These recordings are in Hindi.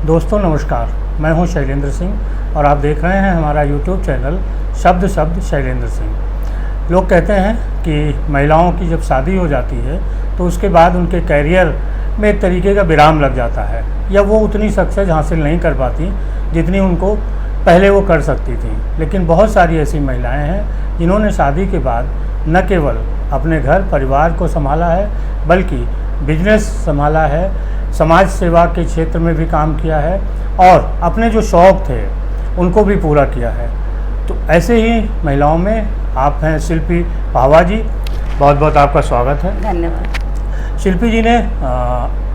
दोस्तों नमस्कार, मैं हूं शैलेंद्र सिंह और आप देख रहे हैं हमारा YouTube चैनल शब्द शब्द शैलेंद्र सिंह। लोग कहते हैं कि महिलाओं की जब शादी हो जाती है तो उसके बाद उनके कैरियर में एक तरीके का विराम लग जाता है या वो उतनी सक्सेस हासिल नहीं कर पाती जितनी उनको पहले वो कर सकती थी। लेकिन बहुत सारी ऐसी महिलाएं हैं जिन्होंने शादी के बाद न केवल अपने घर परिवार को संभाला है बल्कि बिजनेस संभाला है, समाज सेवा के क्षेत्र में भी काम किया है और अपने जो शौक़ थे उनको भी पूरा किया है। तो ऐसे ही महिलाओं में आप हैं शिल्पी पाहवा जी, बहुत बहुत आपका स्वागत है। धन्यवाद। शिल्पी जी ने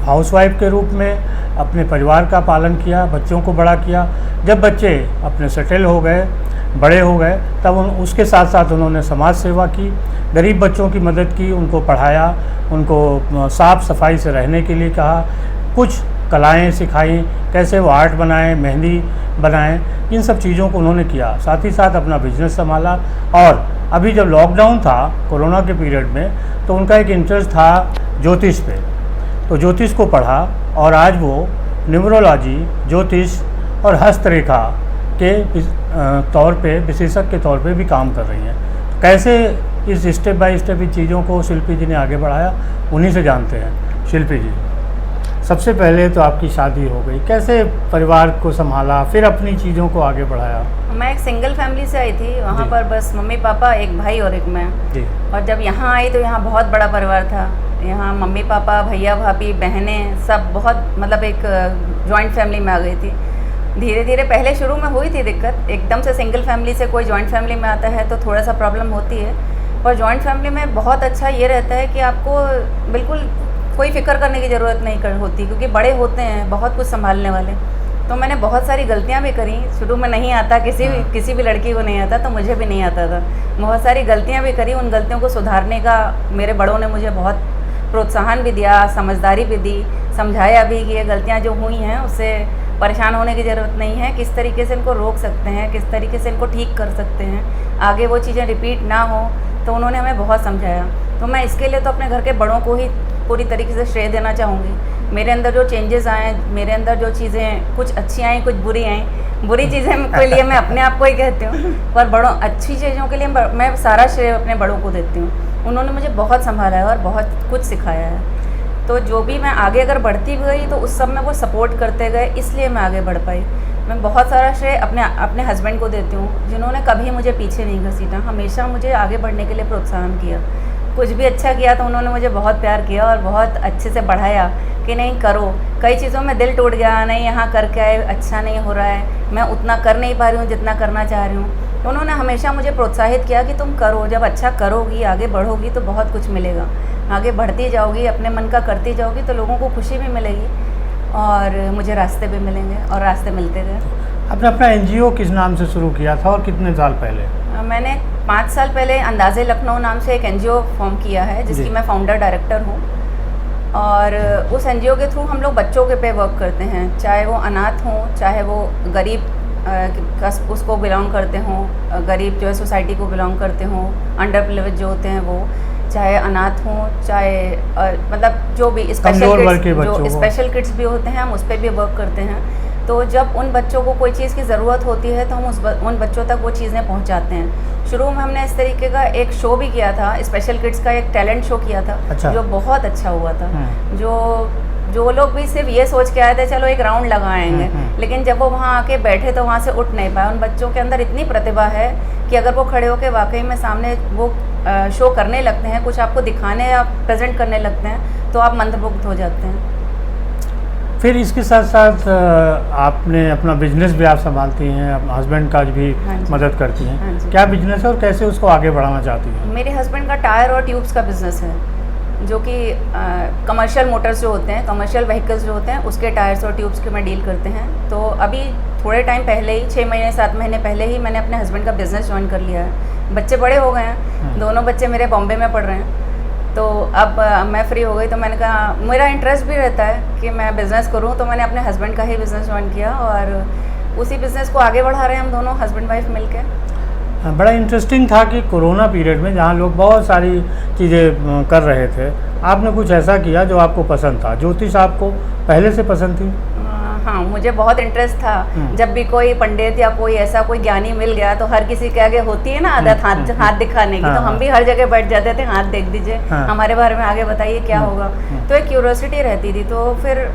हाउसवाइफ के रूप में अपने परिवार का पालन किया, बच्चों को बड़ा किया। जब बच्चे अपने सेटल हो गए, बड़े हो गए, तब उसके साथ साथ उन्होंने समाज सेवा की, गरीब बच्चों की मदद की, उनको पढ़ाया, उनको साफ़ सफाई से रहने के लिए कहा, कुछ कलाएं सिखाई, कैसे वो आर्ट बनाएं, मेहंदी बनाएं, इन सब चीज़ों को उन्होंने किया। साथ ही साथ अपना बिजनेस संभाला। और अभी जब लॉकडाउन था कोरोना के पीरियड में, तो उनका एक इंटरेस्ट था ज्योतिष पे, तो ज्योतिष को पढ़ा और आज वो न्यूमरोलॉजी, ज्योतिष और हस्तरेखा के तौर पे विशेषज्ञ के तौर पे भी काम कर रही हैं। कैसे इस स्टेप बाय स्टेप इन चीज़ों को शिल्पी जी ने आगे बढ़ाया, उन्हीं से जानते हैं। शिल्पी जी, सबसे पहले तो आपकी शादी हो गई, कैसे परिवार को संभाला, फिर अपनी चीज़ों को आगे बढ़ाया? मैं एक सिंगल फैमिली से आई थी, वहाँ पर बस मम्मी पापा, एक भाई और एक मैं जी। और जब यहाँ आई तो यहाँ बहुत बड़ा परिवार था। यहाँ मम्मी पापा, भैया भाभी, बहनें, सब बहुत मतलब एक जॉइंट फैमिली में आ गई थी। धीरे धीरे पहले शुरू में हुई थी दिक्कत, एकदम से सिंगल फैमिली से कोई जॉइंट फैमिली में आता है तो थोड़ा सा प्रॉब्लम होती है। और जॉइंट फैमिली में बहुत अच्छा ये रहता है कि आपको बिल्कुल कोई फ़िक्र करने की ज़रूरत नहीं होती, क्योंकि बड़े होते हैं बहुत कुछ संभालने वाले। तो मैंने बहुत सारी गलतियां भी करी, शुरू में नहीं आता, किसी भी लड़की को नहीं आता, तो मुझे भी नहीं आता था। बहुत सारी गलतियां भी करी, उन गलतियों को सुधारने का मेरे बड़ों ने मुझे बहुत प्रोत्साहन भी दिया, समझदारी भी दी, समझाया भी कि ये गलतियाँ जो हुई हैं उससे परेशान होने की ज़रूरत नहीं है, किस तरीके से इनको रोक सकते हैं, किस तरीके से इनको ठीक कर सकते हैं, आगे वो चीज़ें रिपीट ना हो। तो उन्होंने हमें बहुत समझाया। तो मैं इसके लिए तो अपने घर के बड़ों को ही पूरी तरीके से श्रेय देना चाहूँगी। मेरे अंदर जो चेंजेस आए, मेरे अंदर जो चीज़ें कुछ अच्छी आई, कुछ बुरी आई, बुरी चीज़ें के लिए मैं अपने आप को ही कहती हूँ, पर बड़ों अच्छी चीज़ों के लिए मैं सारा श्रेय अपने बड़ों को देती हूँ। उन्होंने मुझे बहुत संभाला है और बहुत कुछ सिखाया है। तो जो भी मैं आगे अगर बढ़ती गई तो उस सब में वो सपोर्ट करते गए, इसलिए मैं आगे बढ़ पाई। मैं बहुत सारा श्रेय अपने हस्बैंड को देती हूँ, जिन्होंने कभी मुझे पीछे नहीं घसीटा, हमेशा मुझे आगे बढ़ने के लिए प्रोत्साहन किया। कुछ भी अच्छा किया तो उन्होंने मुझे बहुत प्यार किया और बहुत अच्छे से बढ़ाया कि नहीं करो। कई चीज़ों में दिल टूट गया, नहीं यहाँ करके आए, अच्छा नहीं हो रहा है, मैं उतना कर नहीं पा रही हूँ जितना करना चाह रही हूँ। तो उन्होंने हमेशा मुझे प्रोत्साहित किया कि तुम करो, जब अच्छा करोगी, आगे बढ़ोगी तो बहुत कुछ मिलेगा, आगे बढ़ती जाओगी, अपने मन का करती जाओगी तो लोगों को खुशी भी मिलेगी और मुझे रास्ते भी मिलेंगे और रास्ते मिलते गए। आपने अपना NGO किस नाम से शुरू किया था और कितने साल पहले? मैंने 5 साल पहले अंदाज़े लखनऊ नाम से एक NGO फॉर्म किया है, जिसकी मैं फाउंडर डायरेक्टर हूँ। और उस NGO के थ्रू हम लोग बच्चों के पे वर्क करते हैं, चाहे वो अनाथ हों, चाहे वो गरीब उसको बिलोंग करते हों, गरीब जो है सोसाइटी को बिलोंग करते हों, अंडर प्रिविलेज जो होते हैं वो, चाहे अनाथ हों, चाहे मतलब जो भी स्पेशल किड्स भी होते हैं, हम उस पर भी वर्क करते हैं। तो जब उन बच्चों को कोई चीज़ की ज़रूरत होती है तो हम उन बच्चों तक वो चीज़ें पहुंचाते हैं। शुरू में हमने इस तरीके का एक शो भी किया था, स्पेशल किड्स का एक टैलेंट शो किया था। अच्छा। जो बहुत अच्छा हुआ था। जो लोग भी सिर्फ ये सोच के आए थे चलो एक राउंड लगाएंगे, लेकिन जब वो वहाँ आके बैठे तो वहाँ से उठ नहीं पाए। उन बच्चों के अंदर इतनी प्रतिभा है कि अगर वो खड़े होकर वाकई में सामने वो शो करने लगते हैं, कुछ आपको दिखाने या प्रेजेंट करने लगते हैं, तो आप मंत्रमुग्ध हो जाते हैं। फिर इसके साथ साथ आपने अपना बिजनेस भी आप संभालती हैं, अपना हस्बैंड का भी मदद करती हैं। क्या बिजनेस है और कैसे उसको आगे बढ़ाना चाहती हैं? मेरे हस्बैंड का टायर और ट्यूब्स का बिज़नेस है, जो कि कमर्शियल मोटर्स जो होते हैं, कमर्शियल व्हीकल्स जो होते हैं, उसके टायर्स और ट्यूब्स के मैं डील करते हैं। तो अभी थोड़े टाइम पहले ही, 6 महीने 7 महीने पहले ही मैंने अपने हस्बैंड का बिज़नेस ज्वाइन कर लिया है। बच्चे बड़े हो गए हैं, दोनों बच्चे मेरे बॉम्बे में पढ़ रहे हैं। तो अब मैं फ्री हो गई, तो मैंने कहा मेरा इंटरेस्ट भी रहता है कि मैं बिज़नेस करूं, तो मैंने अपने हस्बैंड का ही बिज़नेस ज्वाइन किया और उसी बिज़नेस को आगे बढ़ा रहे हैं हम दोनों हस्बैंड वाइफ मिलकर। बड़ा इंटरेस्टिंग था कि कोरोना पीरियड में जहाँ लोग बहुत सारी चीज़ें कर रहे थे, आपने कुछ ऐसा किया जो आपको पसंद था। ज्योतिष आपको पहले से पसंद थी? हाँ, मुझे बहुत इंटरेस्ट था। जब भी कोई पंडित या कोई ऐसा कोई ज्ञानी मिल गया तो हर किसी के आगे होती है ना आदत हाथ दिखाने की, तो हम भी हर जगह बैठ जाते थे, हाथ देख दीजिए, हमारे बारे में आगे बताइए क्या होगा। तो एक क्यूरियोसिटी रहती थी। तो फिर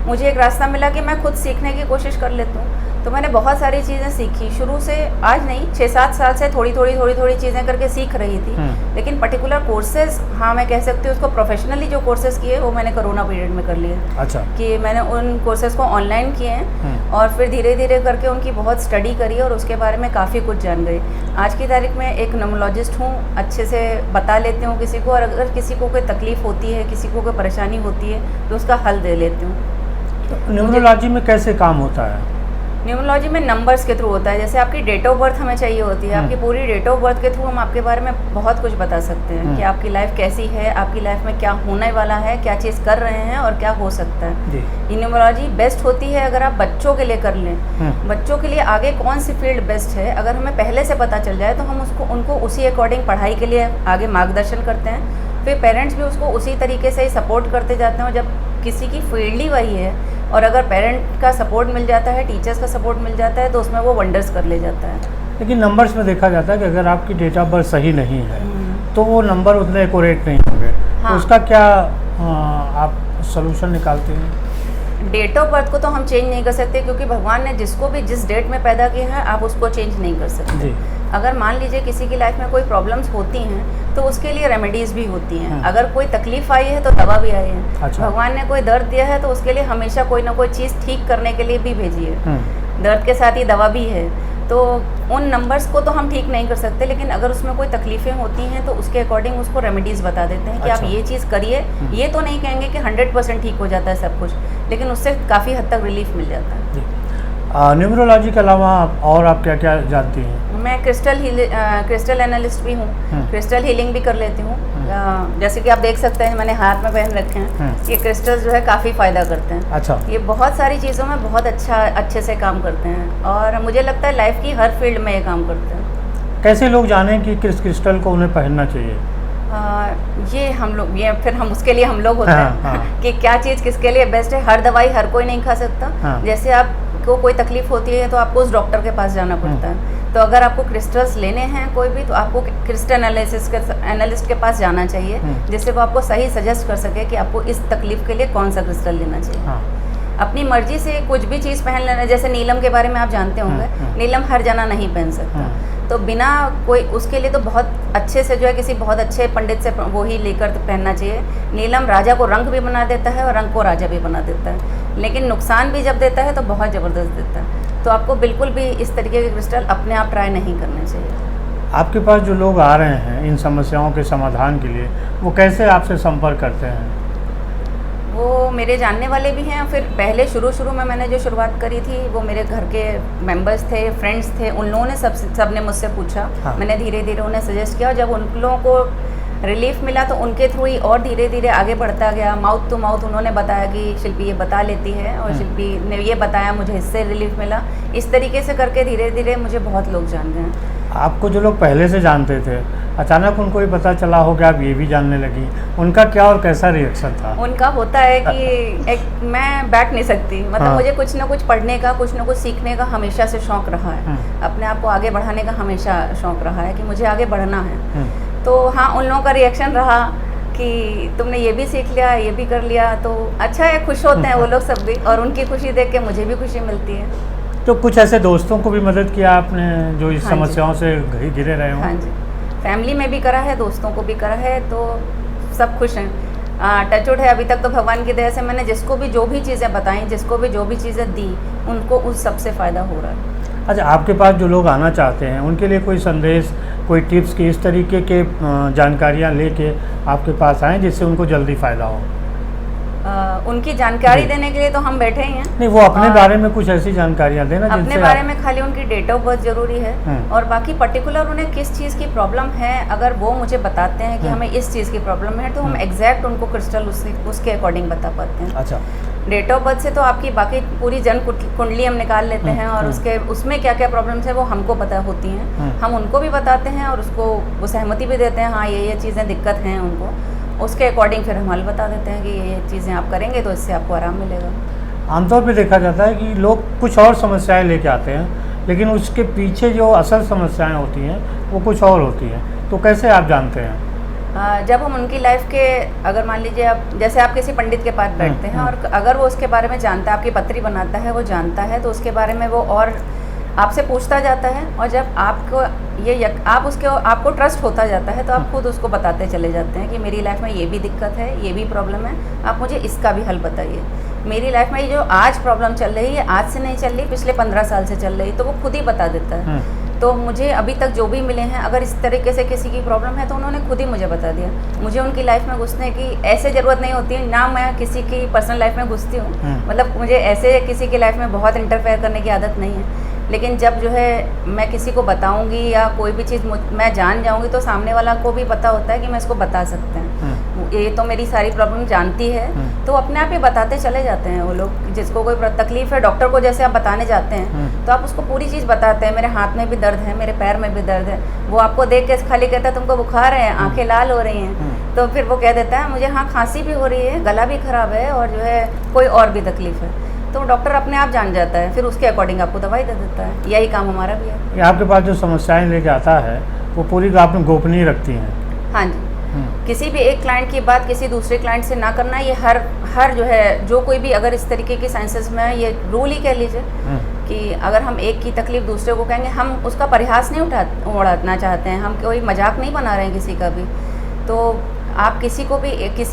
मुझे एक रास्ता मिला कि मैं खुद सीखने की कोशिश कर लेती हूँ। तो मैंने बहुत सारी चीज़ें सीखी शुरू से, आज नहीं 6-7 साल से थोड़ी थोड़ी चीज़ें करके सीख रही थी। लेकिन पर्टिकुलर कोर्सेज, हाँ मैं कह सकती हूँ उसको प्रोफेशनली जो कोर्सेज किए वो मैंने कोरोना पीरियड में कर लिए। अच्छा। कि मैंने उन कोर्सेज को ऑनलाइन किए हैं और फिर धीरे धीरे करके उनकी बहुत स्टडी करी और उसके बारे में काफ़ी कुछ जान गई। आज की तारीख में एक न्यूमरोलॉजिस्ट हूँ, अच्छे से बता लेती हूँ किसी को, और अगर किसी को कोई तकलीफ़ होती है, किसी को कोई परेशानी होती है तो उसका हल दे लेती हूँ। तो न्यूमरोलॉजी में कैसे काम होता है? न्यूमरोलॉजी में नंबर्स के थ्रू होता है। जैसे आपकी डेट ऑफ बर्थ हमें चाहिए होती है, आपकी पूरी डेट ऑफ बर्थ के थ्रू हम आपके बारे में बहुत कुछ बता सकते हैं कि आपकी लाइफ कैसी है, आपकी लाइफ में क्या होने वाला है, क्या चीज़ कर रहे हैं और क्या हो सकता है। ये न्यूमरोलॉजी बेस्ट होती है अगर आप बच्चों के लिए कर लें। बच्चों के लिए आगे कौन सी फील्ड बेस्ट है, अगर हमें पहले से पता चल जाए तो हम उनको उसी अकॉर्डिंग पढ़ाई के लिए आगे मार्गदर्शन करते हैं। फिर पेरेंट्स भी उसको उसी तरीके से ही सपोर्ट करते जाते हैं। जब किसी की फील्ड ही वही है और अगर पेरेंट का सपोर्ट मिल जाता है, टीचर्स का सपोर्ट मिल जाता है तो उसमें वो वंडर्स कर ले जाता है। लेकिन नंबर्स में देखा जाता है कि अगर आपकी डेट ऑफ बर्थ सही नहीं है तो वो नंबर उतने एक्यूरेट नहीं होंगे। हाँ। तो उसका क्या आप सोल्यूशन निकालते हैं? डेट ऑफ बर्थ को तो हम चेंज नहीं कर सकते क्योंकि भगवान ने जिसको भी जिस डेट में पैदा किया है आप उसको चेंज नहीं कर सकते जी। अगर मान लीजिए किसी की लाइफ में कोई प्रॉब्लम्स होती हैं तो उसके लिए रेमेडीज़ भी होती हैं। अगर कोई तकलीफ आई है तो दवा भी आई है। अच्छा। भगवान ने कोई दर्द दिया है तो उसके लिए हमेशा कोई ना कोई चीज़ ठीक करने के लिए भी भेजी है। दर्द के साथ ही दवा भी है। तो उन नंबर्स को तो हम ठीक नहीं कर सकते, लेकिन अगर उसमें कोई तकलीफ़ें होती हैं तो उसके अकॉर्डिंग उसको रेमेडीज़ बता देते हैं कि आप ये चीज़ करिए। ये तो नहीं कहेंगे कि 100% ठीक हो जाता है सब कुछ, लेकिन उससे काफ़ी हद तक रिलीफ मिल जाता है। न्यूमरोलॉजी के अलावा और आप क्या क्या जानती हैं? मैं क्रिस्टल एनालिस्ट भी हूँ, क्रिस्टल हीलिंग भी कर लेती हूँ। जैसे कि आप देख सकते हैं मैंने हाथ में पहन रखे हैं, ये क्रिस्टल्स जो है काफ़ी फ़ायदा करते हैं। अच्छा। ये बहुत सारी चीज़ों में बहुत अच्छे से काम करते हैं और मुझे लगता है लाइफ की हर फील्ड में ये काम करते हैं। कैसे लोग जानें कि किस क्रिस्टल को उन्हें पहनना चाहिए? फिर हम उसके लिए हम लोग होते हैं कि क्या चीज़ किसके लिए बेस्ट है। हर दवाई हर कोई नहीं खा सकता। जैसे आपको कोई तकलीफ होती है तो आपको उस डॉक्टर के पास जाना पड़ता है। तो अगर आपको क्रिस्टल्स लेने हैं कोई भी तो आपको क्रिस्टल एनालिस्ट के पास जाना चाहिए, जिससे वो आपको सही सजेस्ट कर सके कि आपको इस तकलीफ के लिए कौन सा क्रिस्टल लेना चाहिए। अपनी मर्जी से कुछ भी चीज़ पहन लेना, जैसे नीलम के बारे में आप जानते होंगे, नीलम हर जना नहीं पहन सकता। तो बिना कोई उसके लिए तो बहुत अच्छे से जो है किसी बहुत अच्छे पंडित से वो ही लेकर पहनना चाहिए। नीलम राजा को रंग भी बना देता है और रंग को राजा भी बना देता है, लेकिन नुकसान भी जब देता है तो बहुत ज़बरदस्त देता है। तो आपको बिल्कुल भी इस तरीके के क्रिस्टल अपने आप ट्राई नहीं करने चाहिए। आपके पास जो लोग आ रहे हैं इन समस्याओं के समाधान के लिए, वो कैसे आपसे संपर्क करते हैं? वो मेरे जानने वाले भी हैं। फिर पहले शुरू में मैंने जो शुरुआत करी थी वो मेरे घर के मेंबर्स थे, फ्रेंड्स थे, उन लोगों ने सब ने मुझसे पूछा। हाँ। मैंने धीरे धीरे उन्हें सजेस्ट किया और जब उन लोगों को रिलीफ मिला तो उनके थ्रू ही और धीरे धीरे आगे बढ़ता गया। माउथ टू माउथ उन्होंने बताया कि शिल्पी ये बता लेती है और शिल्पी ने ये बताया, मुझे इससे रिलीफ मिला। इस तरीके से करके धीरे धीरे मुझे बहुत लोग जान गए हैं। आपको जो लोग पहले से जानते थे अचानक उनको ही पता चला हो गया आप ये भी जानने लगी, उनका क्या और कैसा रिएक्शन था? उनका होता है कि मैं बैठ नहीं सकती, मतलब मुझे कुछ ना कुछ पढ़ने का, कुछ ना कुछ सीखने का हमेशा से शौक़ रहा है। अपने आप को आगे बढ़ाने का हमेशा शौक़ रहा है कि मुझे आगे बढ़ना है। तो हाँ, उन लोगों का रिएक्शन रहा कि तुमने ये भी सीख लिया, ये भी कर लिया, तो अच्छा है, खुश होते हैं वो लोग सब भी, और उनकी खुशी देख के मुझे भी खुशी मिलती है। तो कुछ ऐसे दोस्तों को भी मदद किया आपने जो इस समस्याओं से घिरे रहे हों? हाँ जी, फैमिली में भी करा है, दोस्तों को भी करा है, तो सब खुश हैं। टचवुड है, अभी तक तो भगवान की दया से मैंने जिसको भी जो भी चीज़ें बताई, जिसको भी जो भी चीज़ें दी, उनको उस सबसे फ़ायदा हो रहा है। अच्छा, आपके पास जो लोग आना चाहते हैं उनके लिए कोई संदेश, कोई टिप्स की इस तरीके के जानकारियाँ लेके आपके पास आएँ जिससे उनको जल्दी फ़ायदा हो? उनकी जानकारी देने के लिए तो हम बैठे ही हैं। नहीं, वो अपने बारे में कुछ ऐसी जानकारियाँ देना अपने बारे में खाली उनकी डेट ऑफ बर्थ जरूरी है और बाकी पर्टिकुलर उन्हें किस चीज़ की प्रॉब्लम है, अगर वो मुझे बताते हैं कि हमें इस चीज़ की प्रॉब्लम है तो हम एग्जैक्ट उनको क्रिस्टल उसके अकॉर्डिंग बता पाते हैं। अच्छा, डेट ऑफ बर्थ से तो आपकी बाकी पूरी जन कुंडली हम निकाल लेते हैं और उसमें क्या क्या प्रॉब्लम्स है वो हमको पता होती हैं। हम उनको भी बताते हैं और उसको वो सहमति भी देते हैं, हाँ ये चीज़ें दिक्कत हैं उनको, उसके अकॉर्डिंग फिर हम हल बता देते हैं कि ये चीज़ें आप करेंगे तो इससे आपको आराम मिलेगा। आमतौर पे देखा जाता है कि लोग कुछ और समस्याएं लेके आते हैं, लेकिन उसके पीछे जो असल समस्याएं होती हैं वो कुछ और होती हैं। तो कैसे आप जानते हैं? जब हम उनकी लाइफ के, अगर मान लीजिए आप, जैसे आप किसी पंडित के पास बैठते हैं और अगर वो उसके बारे में जानता है, आपकी पत्री बनाता है, वो जानता है, तो उसके बारे में वो और आपसे पूछता जाता है, और जब आपको आपको ट्रस्ट होता जाता है तो आप खुद उसको बताते चले जाते हैं कि मेरी लाइफ में ये भी दिक्कत है, ये भी प्रॉब्लम है, आप मुझे इसका भी हल बताइए। मेरी लाइफ में ये जो आज प्रॉब्लम चल रही है, आज से नहीं चल रही, पिछले 15 साल से चल रही, तो वो खुद ही बता देता है। तो मुझे अभी तक जो भी मिले हैं, अगर इस तरीके से किसी की प्रॉब्लम है तो उन्होंने खुद ही मुझे बता दिया। मुझे उनकी लाइफ में घुसने की ऐसे ज़रूरत नहीं होती है, ना मैं किसी की पर्सनल लाइफ में घुसती हूँ। मतलब मुझे ऐसे किसी की लाइफ में बहुत इंटरफेयर करने की आदत नहीं है। लेकिन जब जो है मैं किसी को बताऊंगी या कोई भी चीज़ मैं जान जाऊंगी तो सामने वाला को भी पता होता है कि मैं इसको बता सकते हैं, ये तो मेरी सारी प्रॉब्लम जानती है, तो अपने आप ही बताते चले जाते हैं वो लोग। जिसको कोई तकलीफ है, डॉक्टर को जैसे आप बताने जाते हैं तो आप उसको पूरी चीज़ बताते हैं, मेरे हाथ में भी दर्द है, मेरे पैर में भी दर्द है। वो आपको देख के खाली कहता है तुमको बुखार है, आंखें लाल हो रही हैं, तो फिर वो कह देता है मुझे हाँ खांसी भी हो रही है, गला भी खराब है, और जो है कोई और भी तकलीफ है। तो डॉक्टर अपने आप जान जाता है, फिर उसके अकॉर्डिंग आपको दवाई दे देता है। यही काम हमारा भी है। ये आपके पास जो समस्याएं लेके आता है वो पूरी आपने गोपनीय रखती हैं? हाँ जी। किसी भी एक क्लाइंट की बात किसी दूसरे क्लाइंट से ना करना, ये हर जो है, जो कोई भी अगर इस तरीके की साइंसेस में ये रूल ही कह लीजिए कि अगर हम एक की तकलीफ दूसरे को कहेंगे, हम उसका परिहास नहीं उड़ाना चाहते हैं, हम कोई मजाक नहीं बना रहे हैं किसी का भी। तो आप किसी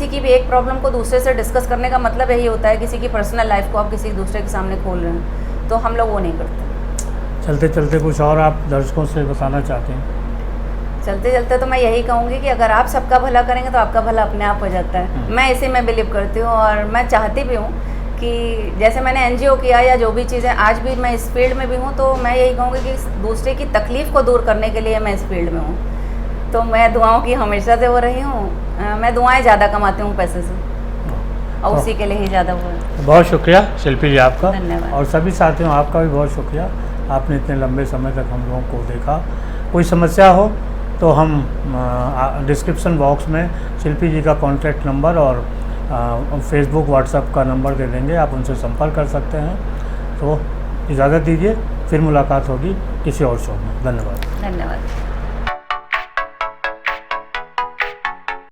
की भी एक प्रॉब्लम को दूसरे से डिस्कस करने का मतलब यही होता है, किसी की पर्सनल लाइफ को आप किसी दूसरे के सामने खोल रहे हैं, तो हम लोग वो नहीं करते। चलते चलते कुछ और आप दर्शकों से बताना चाहते हैं? चलते चलते तो मैं यही कहूँगी कि अगर आप सबका भला करेंगे तो आपका भला अपने आप हो जाता है। मैं इसी में बिलीव करती हूँ, और मैं चाहती भी हूँ कि जैसे मैंने NGO किया या जो भी चीज़ें, आज भी मैं इस फील्ड में भी हूँ, तो मैं यही कहूँगी कि दूसरे की तकलीफ़ को दूर करने के लिए मैं इस फील्ड में हूँ। तो मैं दुआओं की हमेशा से हो रही हूँ। मैं दुआएं ज़्यादा कमाती हूँ पैसे से, और उसी के लिए ही ज़्यादा हुआ है। बहुत शुक्रिया शिल्पी जी आपका, धन्यवाद। और सभी साथियों आपका भी बहुत शुक्रिया, आपने इतने लंबे समय तक हम लोगों को देखा। कोई समस्या हो तो हम डिस्क्रिप्शन बॉक्स में शिल्पी जी का कॉन्टैक्ट नंबर और फेसबुक व्हाट्सएप का नंबर दे देंगे, आप उनसे संपर्क कर सकते हैं। तो इजाज़त दीजिए, फिर मुलाकात होगी किसी और शो में। धन्यवाद। धन्यवाद।